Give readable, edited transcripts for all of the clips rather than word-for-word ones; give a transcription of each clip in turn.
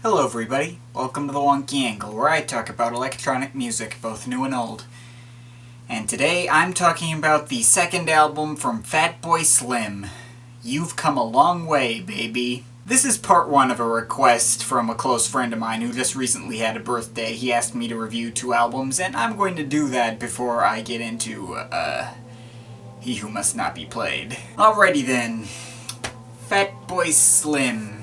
Hello everybody, welcome to the Wonky Angle, where I talk about electronic music, both new and old. And today I'm talking about the second album from Fatboy Slim, You've Come a Long Way, Baby. This is part one of a request from a close friend of mine who just recently had a birthday. He asked me to review two albums, and I'm going to do that before I get into, He Who Must Not Be Played. Alrighty then, Fatboy Slim.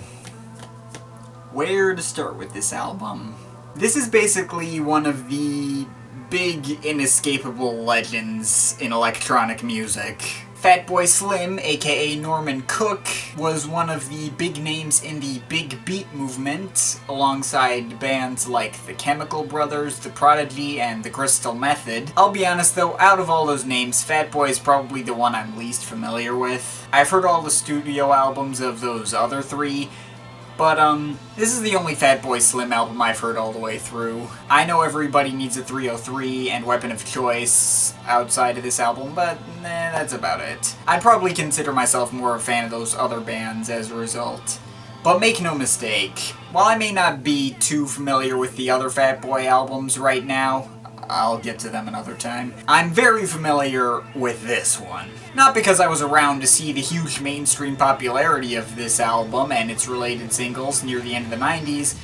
Where to start with this album? This is basically one of the big, inescapable legends in electronic music. Fatboy Slim, aka Norman Cook, was one of the big names in the big beat movement, alongside bands like the Chemical Brothers, the Prodigy, and the Crystal Method. I'll be honest though, out of all those names, Fatboy is probably the one I'm least familiar with. I've heard all the studio albums of those other three, but, this is the only Fatboy Slim album I've heard all the way through. I know Everybody Needs a 303 and Weapon of Choice outside of this album, but that's about it. I'd probably consider myself more a fan of those other bands as a result. But make no mistake, while I may not be too familiar with the other Fatboy albums right now, I'll get to them another time, I'm very familiar with this one. Not because I was around to see the huge mainstream popularity of this album and its related singles near the end of the 90s.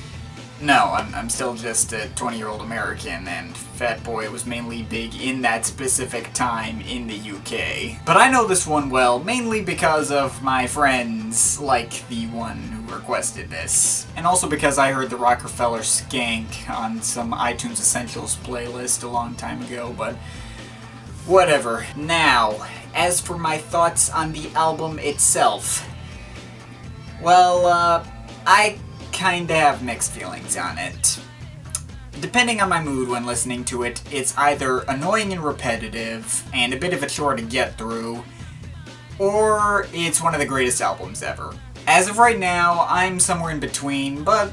No, I'm still just a 20-year-old American, and Fatboy was mainly big in that specific time in the UK. But I know this one well, mainly because of my friends, like the one who requested this. And also because I heard the Rockafeller Skank on some iTunes Essentials playlist a long time ago, but whatever. Now, as for my thoughts on the album itself, well, I kinda have mixed feelings on it. Depending on my mood when listening to it, it's either annoying and repetitive, and a bit of a chore to get through, or it's one of the greatest albums ever. As of right now, I'm somewhere in between, but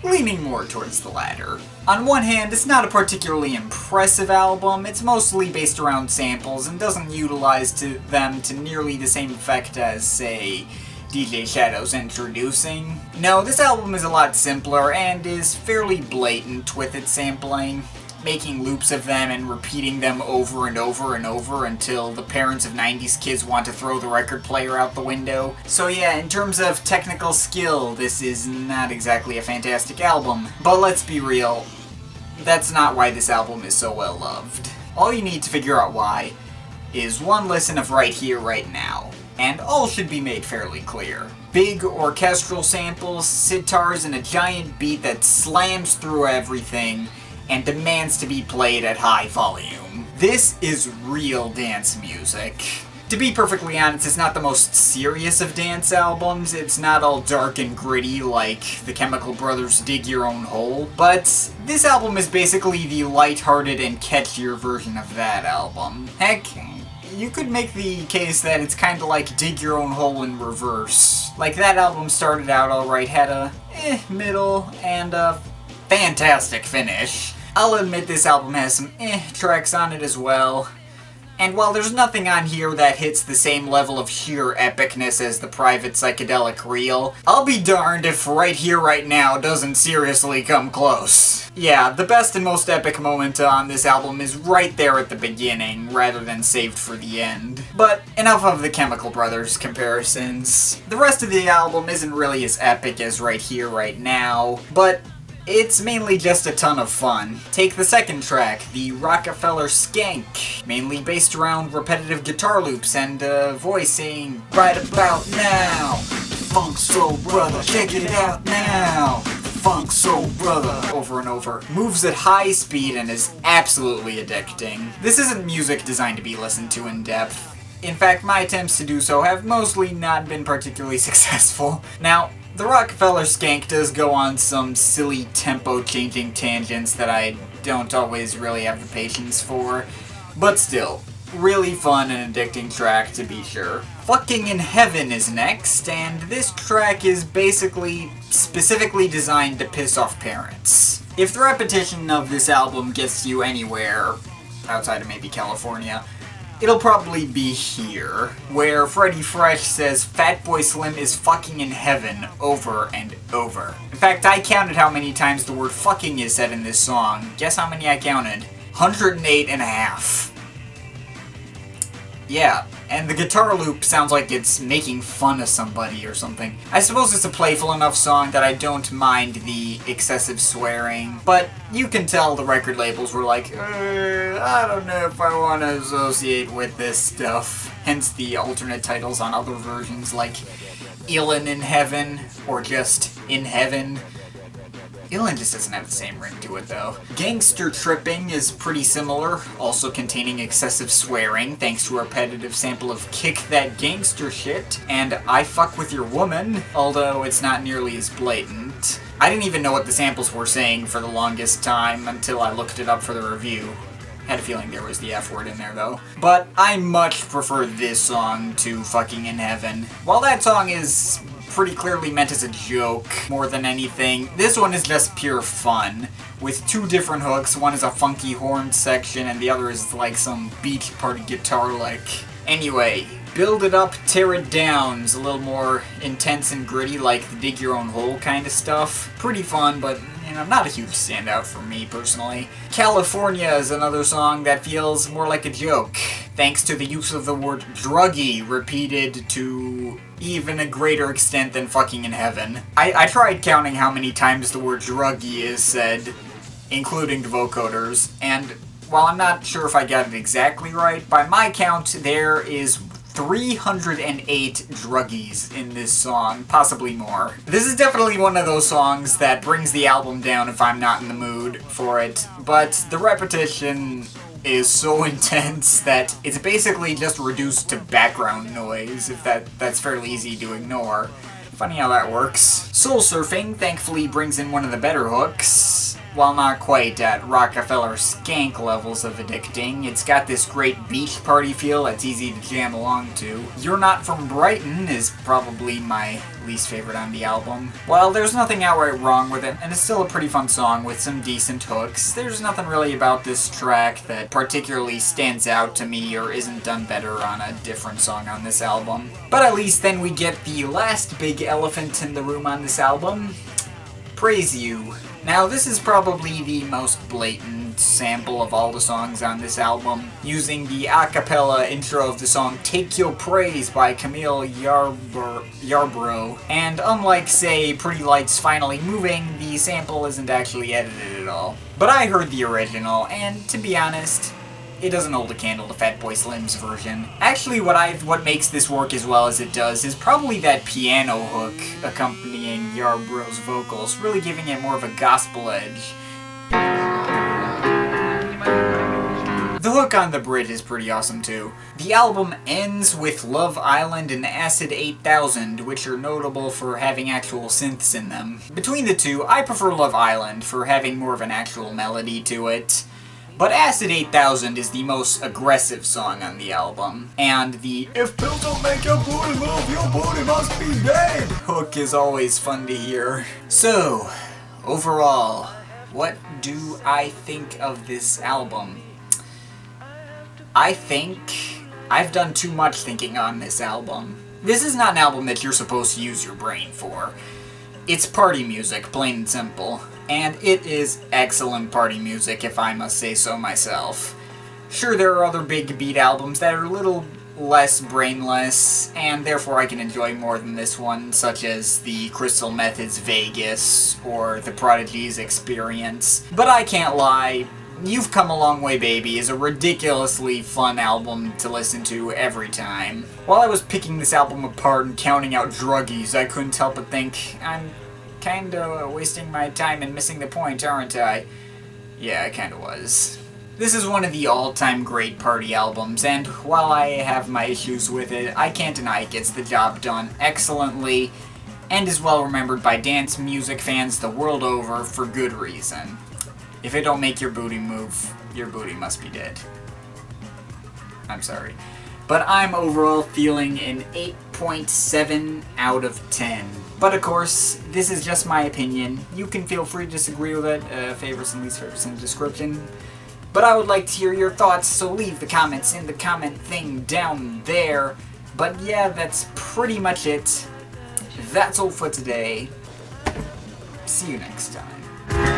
leaning more towards the latter. On one hand, it's not a particularly impressive album, it's mostly based around samples and doesn't utilize them to nearly the same effect as, say, DJ Shadow's Introducing. No, this album is a lot simpler and is fairly blatant with its sampling, making loops of them and repeating them over and over and over until the parents of 90s kids want to throw the record player out the window. So yeah, in terms of technical skill, this is not exactly a fantastic album. But let's be real, that's not why this album is so well loved. All you need to figure out why is one listen of Right Here, Right Now, and all should be made fairly clear. Big orchestral samples, sitars, and a giant beat that slams through everything and demands to be played at high volume. This is real dance music. To be perfectly honest, it's not the most serious of dance albums. It's not all dark and gritty like the Chemical Brothers' Dig Your Own Hole, but this album is basically the lighthearted and catchier version of that album. Heck, you could make the case that it's kinda like Dig Your Own Hole in reverse. Like, that album started out alright, had a middle, and a fantastic finish. I'll admit this album has some tracks on it as well. And while there's nothing on here that hits the same level of sheer epicness as the Private Psychedelic Reel, I'll be darned if Right Here, Right Now doesn't seriously come close. Yeah, the best and most epic moment on this album is right there at the beginning, rather than saved for the end. But enough of the Chemical Brothers comparisons. The rest of the album isn't really as epic as Right Here, Right Now, but it's mainly just a ton of fun. Take the second track, the Rockafeller Skank, mainly based around repetitive guitar loops and a voice saying, "Right about now, funk soul brother, check it out now, funk soul brother," over and over. Moves at high speed and is absolutely addicting. This isn't music designed to be listened to in depth. In fact, my attempts to do so have mostly not been particularly successful. Now, the Rockafeller Skank does go on some silly tempo-changing tangents that I don't always really have the patience for, but still, really fun and addicting track to be sure. Fucking in Heaven is next, and this track is basically specifically designed to piss off parents. If the repetition of this album gets you anywhere, outside of maybe California, it'll probably be here, where Freddie Fresh says Fatboy Slim is fucking in heaven over and over. In fact, I counted how many times the word fucking is said in this song. Guess how many I counted? 108 and a half. Yeah, and the guitar loop sounds like it's making fun of somebody or something. I suppose it's a playful enough song that I don't mind the excessive swearing, but you can tell the record labels were like, I don't know if I want to associate with this stuff. Hence the alternate titles on other versions like Illin in Heaven, or just In Heaven. Illin just doesn't have the same ring to it, though. Gangster Tripping is pretty similar, also containing excessive swearing, thanks to a repetitive sample of Kick That Gangster Shit, and I Fuck With Your Woman, although it's not nearly as blatant. I didn't even know what the samples were saying for the longest time until I looked it up for the review. Had a feeling there was the F word in there, though. But I much prefer this song to Fucking In Heaven. While that song is pretty clearly meant as a joke more than anything, this one is just pure fun, with two different hooks. One is a funky horn section and the other is like some beach party guitar lick. Anyway, Build It Up, Tear It Down's a little more intense and gritty, like the Dig Your Own Hole kind of stuff. Pretty fun, but not a huge standout for me personally. California is another song that feels more like a joke, thanks to the use of the word druggy repeated to even a greater extent than Fucking in Heaven. I tried counting how many times the word druggy is said, including the vocoders, and while I'm not sure if I got it exactly right, by my count there is 308 druggies in this song, possibly more. This is definitely one of those songs that brings the album down if I'm not in the mood for it, but the repetition is so intense that it's basically just reduced to background noise, if that's fairly easy to ignore. Funny how that works. Soul Surfing thankfully brings in one of the better hooks. While not quite at Rockafeller Skank levels of addicting, it's got this great beach party feel that's easy to jam along to. You're Not From Brighton is probably my least favorite on the album. While there's nothing outright wrong with it, and it's still a pretty fun song with some decent hooks, there's nothing really about this track that particularly stands out to me or isn't done better on a different song on this album. But at least then we get the last big elephant in the room on this album, Praise You. Now, this is probably the most blatant sample of all the songs on this album, using the a cappella intro of the song Take Your Praise by Camille Yarbrough. And unlike, say, Pretty Lights Finally Moving, the sample isn't actually edited at all. But I heard the original, and to be honest, it doesn't hold a candle to Fatboy Slim's version. Actually, what makes this work as well as it does is probably that piano hook accompanying Yarbrough's vocals, really giving it more of a gospel edge. The hook on the bridge is pretty awesome too. The album ends with Love Island and Acid 8000, which are notable for having actual synths in them. Between the two, I prefer Love Island for having more of an actual melody to it. But Acid 8000 is the most aggressive song on the album, and the "If pills don't make your booty move, your booty must be dead" hook is always fun to hear. So, overall, what do I think of this album? I think I've done too much thinking on this album. This is not an album that you're supposed to use your brain for. It's party music, plain and simple. And it is excellent party music, if I must say so myself. Sure, there are other big beat albums that are a little less brainless, and therefore I can enjoy more than this one, such as the Crystal Method's Vegas, or the Prodigy's Experience. But I can't lie, You've Come a Long Way Baby is a ridiculously fun album to listen to every time. While I was picking this album apart and counting out druggies, I couldn't help but think, I'm kinda wasting my time and missing the point, aren't I? Yeah, I kinda was. This is one of the all-time great party albums, and while I have my issues with it, I can't deny it gets the job done excellently, and is well remembered by dance music fans the world over for good reason. If it don't make your booty move, your booty must be dead. I'm sorry. But I'm overall feeling an 8.7 out of 10. But of course, this is just my opinion. You can feel free to disagree with it. Favorites and least favorites in the description. But I would like to hear your thoughts, so leave the comments in the comment thing down there. But yeah, that's pretty much it. That's all for today. See you next time.